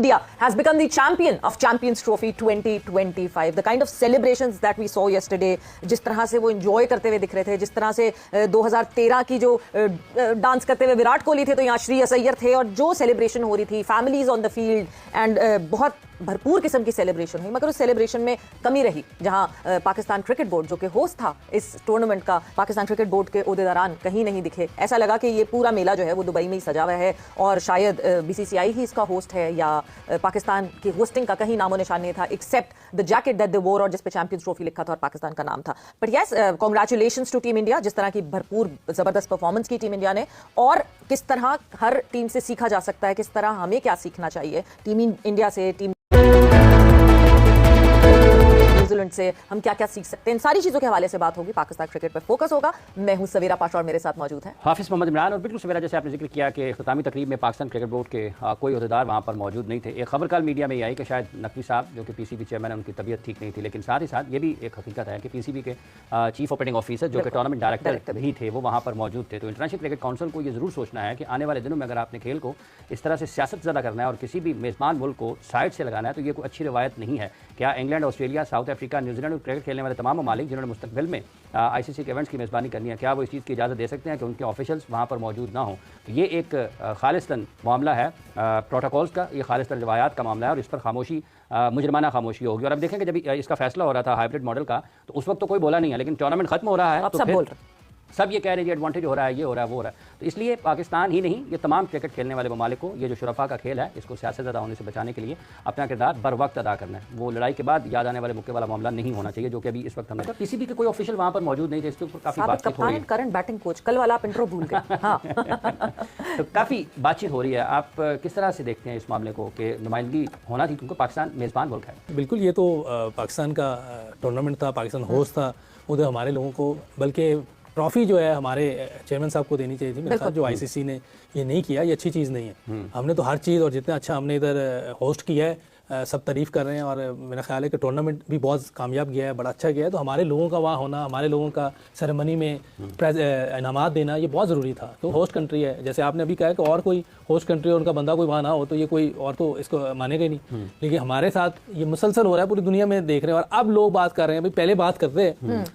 India has become the champion of Champions Trophy 2025. The kind of celebrations that we saw yesterday, जिस तरह से वो enjoy करते हुए दिख रहे थे, जिस तरह से 2013 की जो डांस करते हुए विराट कोहली थे तो यहाँ श्रेयस अय्यर थे, और जो सेलिब्रेशन हो रही थी, families on the field and बहुत भरपूर किस्म की सेलिब्रेशन हुई, मगर उस सेलिब्रेशन में कमी रही जहां पाकिस्तान क्रिकेट बोर्ड जो कि होस्ट था इस टूर्नामेंट का, पाकिस्तान क्रिकेट बोर्ड के ओहदेदारान कहीं नहीं दिखे। ऐसा लगा कि ये पूरा मेला जो है वो दुबई में ही सजा हुआ है और शायद बीसीसीआई ही इसका होस्ट है, या पाकिस्तान की होस्टिंग का कहीं नामो निशान नहीं था, except the jacket that they wore और जिस पे चैंपियंस ट्रॉफी लिखा था और पाकिस्तान का नाम था। But yes, congratulations to team India, जिस तरह की भरपूर जबरदस्त परफॉर्मेंस की टीम इंडिया ने, और किस तरह हर टीम से सीखा जा सकता है, किस तरह हमें क्या सीखना चाहिए टीम इंडिया से, टीम न्यूजीलैंड से हम क्या क्या सीख सकते हैं, इन सारी चीजों के हवाले से बात होगी। पाकिस्तान क्रिकेट पर फोकस होगा। मैं हूं सवेरा पाशा और मेरे साथ मौजूद है हाफिज मोहम्मद इमरान। और बिल्कुल सवेरा, जैसे आपने जिक्र किया कि इख्तितामी तकरीब में पाकिस्तान क्रिकेट बोर्ड के कोई अहदेदार वहाँ पर मौजूद नहीं थे। एक खबर कल मीडिया में ये आई कि शायद नकवी साहब जो कि पीसीबी चेयरमैन है, उनकी तबीयत ठीक नहीं थी, लेकिन साथ ही साथ ये भी एक हकीकत है कि पीसीबी के चीफ ऑपरेटिंग ऑफिसर जो कि टूर्नामेंट डायरेक्टर भी थे, वो वहाँ पर मौजूद थे। तो इंटरनेशनल क्रिकेट काउंसिल को ये ज़रूर सोचना है कि आने वाले दिनों में अगर आपने खेल को इस तरह से सियासत ज़्यादा करना है और किसी भी मेज़बान मुल्क को साइड से लगाना है, तो ये कोई अच्छी रवायत नहीं है। क्या England, Australia, south Africa, New Zealand और क्रिकेट खेलने वाले तमाम ममालिक जिन्होंने मुस्तकबिल में आईसीसी के इवेंट्स की मेज़बानी करनी है, क्या वो इस चीज़ की इजाज़त दे सकते हैं कि उनके ऑफिशियल्स वहाँ पर मौजूद ना हों? तो ये एक खालिस्तन मामला है प्रोटोकॉल्स का, ये खालिस्तन रिवायात का मामला है और इस पर खामोशी, मुजरमाना खामोशी होगी। और अब देखें कि जब इसका फैसला हो रहा था हाइब्रिड मॉडल का, तो उस वक्त तो कोई बोला नहीं है, लेकिन टूर्नामेंट खत्म हो रहा है तो फिर सब ये कह रहे हैं एडवांटेज हो रहा है, ये हो रहा है, वो हो रहा है। तो इसलिए पाकिस्तान ही नहीं, ये तमाम क्रिकेट खेलने वाले ममालिक को ये जो शुरफा का खेल है, इसको सियासत ज़्यादा होने से बचाने के लिए अपना किरदार बर वक्त अदा करना है। वो लड़ाई के बाद याद आने वाले मौके वाला मामला नहीं होना चाहिए, जो कि अभी इस वक्त हमने किसी भी के कोई ऑफिशियल वहाँ पर मौजूद नहीं थे। इसके ऊपर काफ़ी बातचीत हो रही है। करंट बैटिंग कोच, कल वाला आप इंट्रो भूल गए। हाँ। तो काफ़ी बातचीत हो रही है। आप किस तरह से देखते हैं इस मामले को कि नुमाइंदगी होना थी, क्योंकि पाकिस्तान मेज़बान मुल्क है? बिल्कुल, ये तो पाकिस्तान का टूर्नामेंट था, पाकिस्तान होस्ट था, उधर हमारे लोगों को, बल्कि ट्रॉफी जो है हमारे चेयरमैन साहब को देनी चाहिए थी मेरे ख्याल। जो आईसीसी ने ये नहीं किया, ये अच्छी चीज़ नहीं है। हमने तो हर चीज़, और जितना अच्छा हमने इधर होस्ट किया है, सब तारीफ़ कर रहे हैं, और मेरा ख्याल है कि टूर्नामेंट भी बहुत कामयाब गया है, बड़ा अच्छा गया है। तो हमारे लोगों का वहाँ होना, हमारे लोगों का सेरेमनी में इनामात देना, ये बहुत ज़रूरी था। तो होस्ट कंट्री है, जैसे आपने अभी कहा कि और कोई होस्ट कंट्री और उनका बंदा कोई वहाँ ना हो तो ये कोई और तो इसको मानेगा ही नहीं। लेकिन हमारे साथ ये मुसलसल हो रहा है, पूरी दुनिया में देख रहे हैं। और अब लोग बात कर रहे हैं, भाई पहले बात करते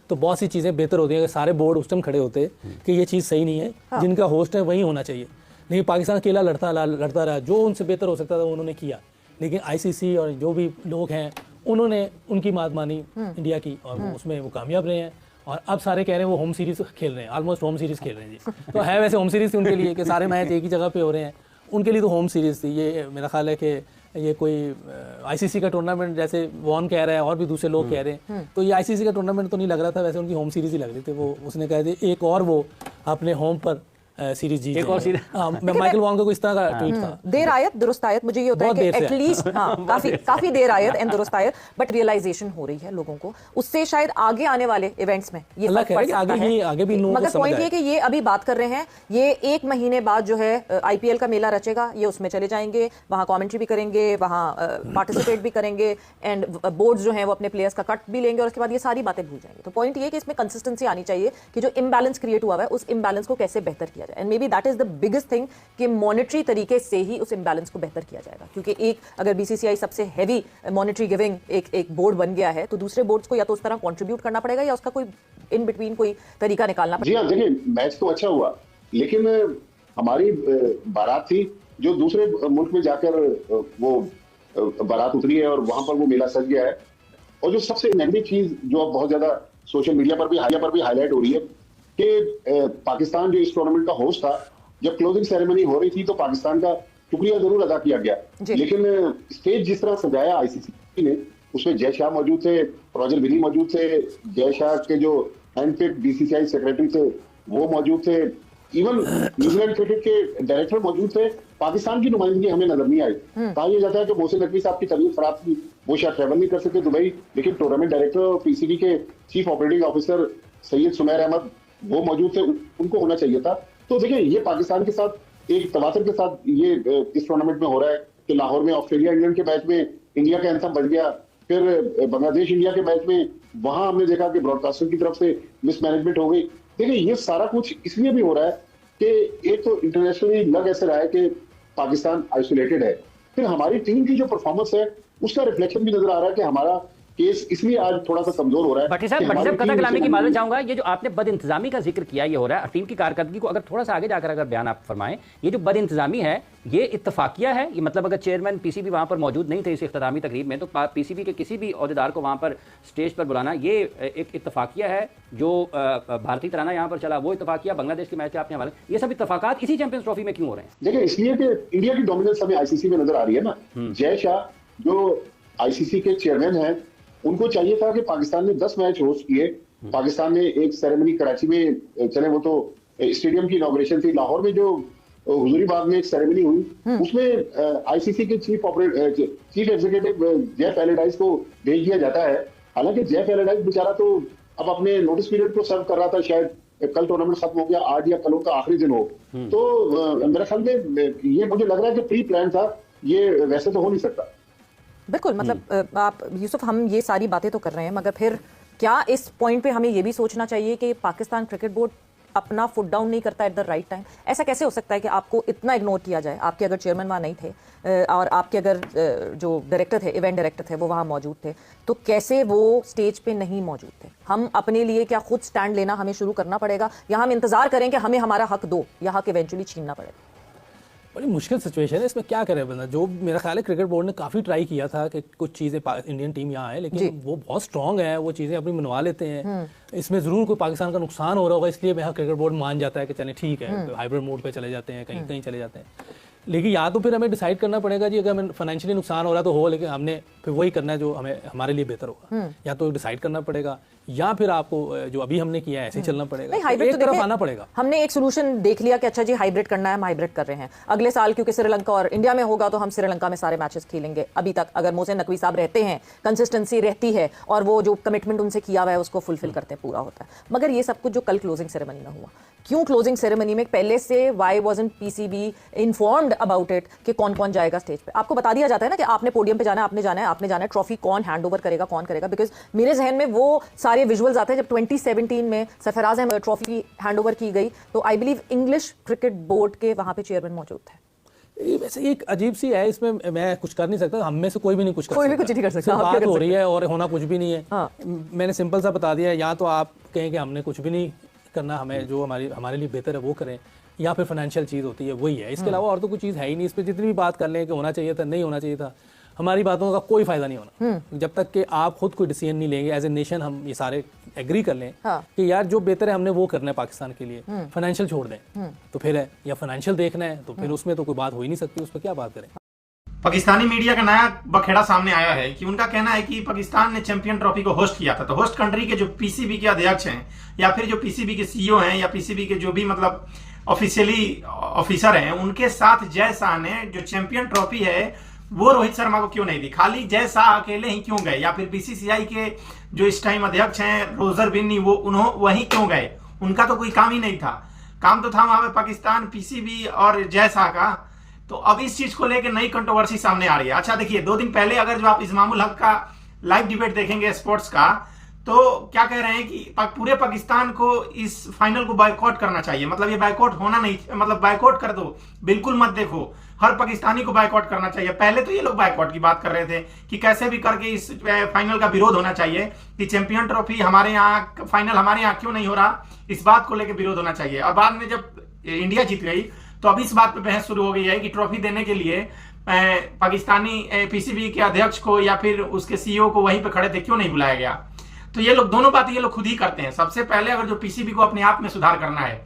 तो बहुत सी चीज़ें बेहतर होती हैं, सारे बोर्ड उस टाइम खड़े होते कि ये चीज़ सही नहीं है, जिनका होस्ट है वही होना चाहिए। लेकिन पाकिस्तान अकेला लड़ता रहा, जो उनसे बेहतर हो सकता था उन्होंने किया। लेकिन आईसीसी और जो भी लोग हैं उन्होंने उनकी बात मानी इंडिया की, और उसमें वो कामयाब रहे हैं। और अब सारे कह रहे हैं वो होम सीरीज खेल रहे हैं, ऑलमोस्ट होम सीरीज खेल रहे हैं जी। तो है वैसे होम सीरीज थी उनके लिए कि सारे मैच एक ही जगह पे हो रहे हैं, उनके लिए तो होम सीरीज थी। ये मेरा ख्याल है कि ये कोई आईसीसी का टूर्नामेंट, जैसे वॉन कह रहा है और भी दूसरे लोग कह रहे हैं, तो ये आईसीसी का टूर्नामेंट तो नहीं लग रहा था, वैसे उनकी होम सीरीज ही लग रही थी। वो उसने कहा था एक और वो अपने होम पर सीरीज जीत, एक और सीरीज। माइकल वॉन्ग का कोई इस तरह का ट्वीट था। देर आयत दुरुस्त आयत, मुझे ये होता है कि एटलीस्ट काफी देर आयत एंड दुरुस्त आयत, बट रियलाइजेशन हो रही है लोगों को, उससे शायद आगे आने वाले इवेंट्स में ये फर्क पड़ सकता है। आगे भी मगर पॉइंट ये कि ये अभी बात कर रहे हैं, ये 1 महीने बाद जो है आईपीएल का मेला रचेगा, ये उसमें चले जाएंगे, वहाँ कॉमेंट्री भी करेंगे, वहाँ पार्टिसिपेट भी करेंगे, एंड बोर्ड जो है वो अपने प्लेयर्स का कट भी लेंगे, और उसके बाद ये सारी बातें भूल जाएंगे। तो पॉइंट ये कि इसमें कंसिस्टेंसी आनी चाहिए कि जो इम्बैलेंस क्रिएट हुआ है उस इम्बैलेंस को कैसे बेहतर किया जाए, and may be that is the biggest thing कि मॉनेटरी तरीके से ही उस इम्बैलेंस को बेहतर किया जाएगा। क्योंकि एक अगर बीसीसीआई सबसे हैवी मॉनेटरी गिविंग एक बोर्ड बन गया है, तो दूसरे बोर्ड्स को या तो उस तरह कंट्रीब्यूट करना पड़ेगा या उसका कोई इन बिटवीन कोई तरीका निकालना पड़ेगा। जी हाँ, देखिए मैच तो अच्छा हुआ, लेकिन हमारी बारात थी जो दूसरे मुल्क में जाकर वो बारात उतरी है और वहां पर वो मेला सज गया है। और जो सबसे नेगेटिव चीज जो अब बहुत ज्यादा सोशल मीडिया पर भी हाईलाइट हो रही है कि पाकिस्तान जो इस टूर्नामेंट का होस्ट था, जब क्लोजिंग सेरेमनी हो रही थी तो पाकिस्तान का शुक्रिया जरूर अदा किया गया, लेकिन स्टेज जिस तरह सजाया आईसीसी ने, उसमें जय शाह मौजूद थे, रॉजर विली मौजूद थे, जय शाह के जो हैंडपिक बीसीसीआई सेक्रेटरी थे वो मौजूद थे, इवन न्यूजीलैंड क्रिकेट के डायरेक्टर मौजूद थे। पाकिस्तान की नुमाइंदगी हमें नजर नहीं आई। कहा यह जाता है कि मोहसिन नकवी साहब की तबीयत खराब थी, वो शायद ट्रैवल नहीं कर सकते दुबई, लेकिन टूर्नामेंट डायरेक्टर और पीसीबी के chief operating officer Syed Sumair Ahmed वो मौजूद थे, उनको होना चाहिए था। तो देखिए ये पाकिस्तान के साथ एक तवातर के साथ ये इस टूर्नामेंट में हो रहा है कि लाहौर में ऑस्ट्रेलिया इंग्लैंड के मैच में इंडिया का एंथम बज गया, फिर बांग्लादेश इंडिया के मैच में वहां हमने देखा कि ब्रॉडकास्टर की तरफ से मिसमैनेजमेंट हो गई। देखिए ये सारा कुछ इसलिए भी हो रहा है कि एक तो इंटरनेशनली लग ऐसे रहा है कि पाकिस्तान आइसोलेटेड है, फिर हमारी टीम की जो परफॉर्मेंस है उसका रिफ्लेक्शन भी नजर आ रहा है कि हमारा केस इसलिए आज थोड़ा सा कमजोर हो रहा है। भट्टी साहब कथा कलामी की माजरत चाहूंगा, ये जो आपने बद इंतजामी का जिक्र किया, ये हो रहा है टीम की कारकर्दगी को अगर थोड़ा सा आगे जाकर अगर बयान आप फरमाएं, ये जो बद इंतजामी है ये इत्तफाकिया है, ये मतलब अगर चेयरमैन पीसीबी वहां पर मौजूद नहीं थे इस इख्तितामी तकरीब में, तो पीसीबी के किसी भी ओहदेदार को वहां पर स्टेज पर बुलाना ये एक इत्तफाकिया है। जो भारतीय तराना यहाँ पर चला वो इत्तफाकिया, बांग्लादेश के मैच के आपने हवाले, ये सब इत्तफाकात इसी चैंपियंस ट्रॉफी में क्यों हो रहे हैं? देखिए, इसलिए कि इंडिया की डोमिनेंस हमें आईसीसी में नजर आ रही है ना। जय शाह जो आईसीसी के चेयरमैन हैं, उनको चाहिए था कि पाकिस्तान ने 10 मैच होस्ट किए। पाकिस्तान ने एक सेरेमनी कराची में, चले वो तो स्टेडियम की इनॉग्रेशन थी, लाहौर में जो हुजूरीबाग में एक सेरेमनी हुई, उसमें आईसीसी के चीफ एग्जीक्यूटिव जेफ एलेडाइस को भेज दिया जाता है। हालांकि जेफ एलेडाइस बेचारा तो अब अपने नोटिस पीरियड को सर्व कर रहा था, शायद कल टूर्नामेंट खत्म हो गया, आज या कल का आखिरी दिन हो, तो मेरे ख्याल में ये मुझे लग रहा है कि प्री प्लान था, ये वैसे तो हो नहीं सकता। बिल्कुल, मतलब आप यूसुफ, हम ये सारी बातें तो कर रहे हैं, मगर फिर क्या इस पॉइंट पे हमें ये भी सोचना चाहिए कि पाकिस्तान क्रिकेट बोर्ड अपना फुट डाउन नहीं करता एट द राइट टाइम? ऐसा कैसे हो सकता है कि आपको इतना इग्नोर किया जाए? आपके अगर चेयरमैन वहाँ नहीं थे और आपके अगर जो डायरेक्टर थे, इवेंट डायरेक्टर थे, वो वहाँ मौजूद थे, तो कैसे वो स्टेज पे नहीं मौजूद थे? हम अपने लिए क्या खुद स्टैंड लेना हमें शुरू करना पड़ेगा, या हम इंतजार करें कि हमें हमारा हक दो, या हक इवेंचुअली छीनना पड़ेगा? बड़ी मुश्किल सिचुएशन है, इसमें क्या करे बंदा। जो मेरा ख्याल है क्रिकेट बोर्ड ने काफ़ी ट्राई किया था कि कुछ चीज़ें, इंडियन टीम यहाँ है लेकिन वो बहुत स्ट्रांग है, वो चीज़ें अपनी मनवा लेते हैं। इसमें ज़रूर कोई पाकिस्तान का नुकसान हो रहा होगा, इसलिए यहाँ क्रिकेट बोर्ड मान जाता है कि चलें ठीक है, हाइब्रिड मोड पे चले जाते हैं, कहीं कहीं चले जाते हैं। लेकिन या तो फिर हमें डिसाइड करना पड़ेगा जी, अगर हमें फाइनेंशियली नुकसान हो रहा तो हो, लेकिन हमने फिर वही करना है जो हमें हमारे लिए बेहतर होगा। या तो डिसाइड करना पड़ेगा, या फिर आपको जो अभी हमने किया है ऐसे ही चलना पड़ेगा। नहीं, हाइब्रिड एक तरफ आना पड़ेगा। हमने एक सोल्यूशन देख लिया कि अच्छा जी हाइब्रिड करना है, हम हाइब्रिड कर रहे हैं। अगले साल क्योंकि श्रीलंका और इंडिया में होगा तो हम श्रीलंका में सारे मैचेस खेलेंगे। अभी तक अगर मोहसिन नकवी साहब रहते हैं, कंसिस्टेंसी रहती है और वो जो कमिटमेंट उनसे किया हुआ है उसको फुलफिल करते हैं, पूरा होता है। मगर ये सब कुछ जो कल क्लोजिंग सेरेमनी में हुआ, क्यों क्लोजिंग सेरेमनी में पहले से why wasn't PCB informed about it कि कौन कौन जाएगा स्टेज पे? आपको बता दिया जाता है ना कि आपने पोडियम पे जाना है, आपने जाना है, आपने जाना है, ट्रॉफी कौन हैंड ओवर करेगा, कौन करेगा। बिकॉज मेरे जहन में वो सारे विजुअल्स आते हैं जब 2017 में Sarfaraz Ahmed trophy hand over की गई, तो I believe English cricket board के वहां पे चेयरमैन मौजूद थे। वैसे एक अजीब सी है, इसमें मैं कुछ कर नहीं सकता, हम में से कोई भी नहीं कुछ कर सकता, कोई भी कुछ नहीं कर सकता। बात हो रही है और होना कुछ भी नहीं है। हाँ। मैंने सिंपल सा बता दिया, या तो आप कहें कि हमने कुछ भी नहीं करना, हमें जो हमारे लिए बेहतर है वो करें, या फिर फाइनेंशियल चीज़ होती है वही है, इसके अलावा और तो कोई चीज़ है ही नहीं। इस पर जितनी भी बात कर लें कि होना चाहिए था, नहीं होना चाहिए था, हमारी बातों का कोई फायदा नहीं होना जब तक कि आप खुद कोई डिसीजन नहीं लेंगे। एज ए नेशन हम ये सारे एग्री कर लें कि यार जो बेहतर है हमने वो करना है पाकिस्तान के लिए, फाइनेंशियल छोड़ दें तो फिर है, या फाइनेंशियल देखना है तो फिर उसमें तो कोई बात हो ही नहीं सकती, उस पर क्या बात करें। पाकिस्तानी मीडिया का नया बखेड़ा सामने आया है कि उनका कहना है कि पाकिस्तान ने चैंपियन ट्रॉफी को होस्ट किया था, तो होस्ट कंट्री के जो पीसीबी के अध्यक्ष हैं या फिर जो पीसीबी के सीईओ हैं या पीसीबी के जो भी मतलब ऑफिशियली ऑफिसर हैं, उनके साथ जय शाह ने जो चैंपियन ट्रॉफी है वो रोहित शर्मा को क्यों नहीं दी, खाली जय शाह अकेले ही क्यों गए, या फिर बीसीसीआई के जो इस टाइम अध्यक्ष हैं रोजर बिन्नी वो वहीं क्यों गए? उनका तो कोई काम ही नहीं था, काम तो था वहां पे पाकिस्तान, पीसीबी और जय शाह का। तो अब इस चीज को लेकर नई कंट्रोवर्सी सामने आ रही है। अच्छा देखिए, 2 दिन पहले अगर जो आप इमामुल हक का लाइव डिबेट देखेंगे स्पोर्ट्स का, तो क्या कह रहे हैं कि पूरे पाकिस्तान को इस फाइनल को बायकॉट करना चाहिए। मतलब ये बायकॉट होना नहीं, मतलब बायकॉट कर दो, बिल्कुल मत देखो, हर पाकिस्तानी को बायकॉट करना चाहिए। पहले तो ये लोग बायकॉट की बात कर रहे थे कि कैसे भी करके इस फाइनल का विरोध होना चाहिए, कि चैंपियन ट्रॉफी हमारे यहाँ, फाइनल हमारे यहाँ क्यों नहीं हो रहा, इस बात को लेकर विरोध होना चाहिए। और बाद में जब इंडिया जीत गई तो अब इस बात पे बहस शुरू हो गई है कि ट्रॉफी देने के लिए पाकिस्तानी पीसीबी के अध्यक्ष को या फिर उसके सीईओ को वहीं पे खड़े थे, क्यों नहीं बुलाया गया? तो ये लोग दोनों बातें ये लोग खुद ही करते हैं। सबसे पहले अगर जो पीसीबी को अपने आप में सुधार करना है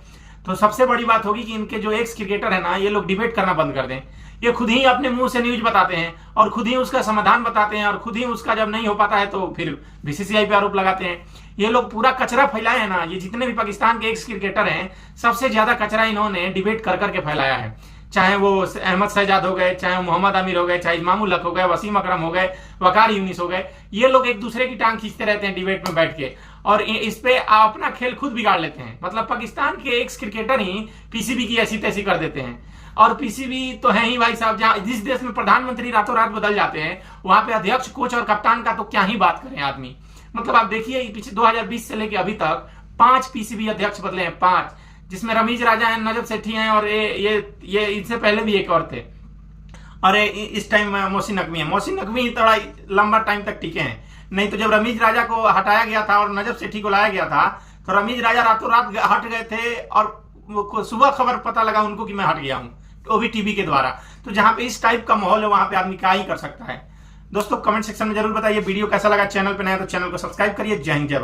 तो सबसे बड़ी बात होगी कि इनके जो एक्स क्रिकेटर है ना, ये लोग डिबेट करना बंद कर दें। ये खुद ही अपने मुंह से न्यूज बताते हैं और खुद ही उसका समाधान बताते हैं, और खुद ही उसका जब नहीं हो पाता है तो फिर बीसीसीआई पे आरोप लगाते हैं। ये लोग पूरा कचरा फैलाए हैं ना, ये जितने भी पाकिस्तान के एक्स क्रिकेटर हैं, सबसे ज्यादा कचरा इन्होंने डिबेट कर करके फैलाया है। चाहे वो अहमद शहजाद हो गए, चाहे वो मोहम्मद आमिर हो गए, चाहे इमामुल हक हो गए, वसीम अकरम हो गए, वकार यूनिस हो गए, ये लोग एक दूसरे की टांग खींचते रहते हैं डिबेट में बैठ के, और इस पे अपना खेल खुद बिगाड़ लेते हैं। मतलब पाकिस्तान के एक्स क्रिकेटर ही पीसीबी की ऐसी तैसी कर देते हैं। और पीसीबी तो है ही भाई साहब, जहां जिस देश में प्रधानमंत्री रातों रात बदल जाते हैं, वहां पे अध्यक्ष, कोच और कप्तान का तो क्या ही बात करें आदमी। मतलब आप देखिए पिछले 2020 से लेके अभी तक 5 पीसीबी अध्यक्ष बदले हैं, 5, जिसमें रमीज राजा हैं, नजब सेठी हैं, और ये इनसे पहले भी एक और थे। और इस टाइम मोहसिन नकवी है। मोहसिन नकवी थोड़ा लंबा टाइम तक टिके हैं, नहीं तो जब रमीज राजा को हटाया गया था और नजफ सेठी को लाया गया था तो रमीज राजा रातों रात हट गए थे और सुबह खबर पता लगा उनको कि मैं हट गया हूं, वो भी टीवी के द्वारा। तो जहां पे इस टाइप का माहौल है वहां पे आदमी क्या ही कर सकता है। दोस्तों कमेंट सेक्शन में जरूर बताइए वीडियो कैसा लगा। चैनल पे नया तो चैनल को सब्सक्राइब करिए। जय हिंद जय भारत।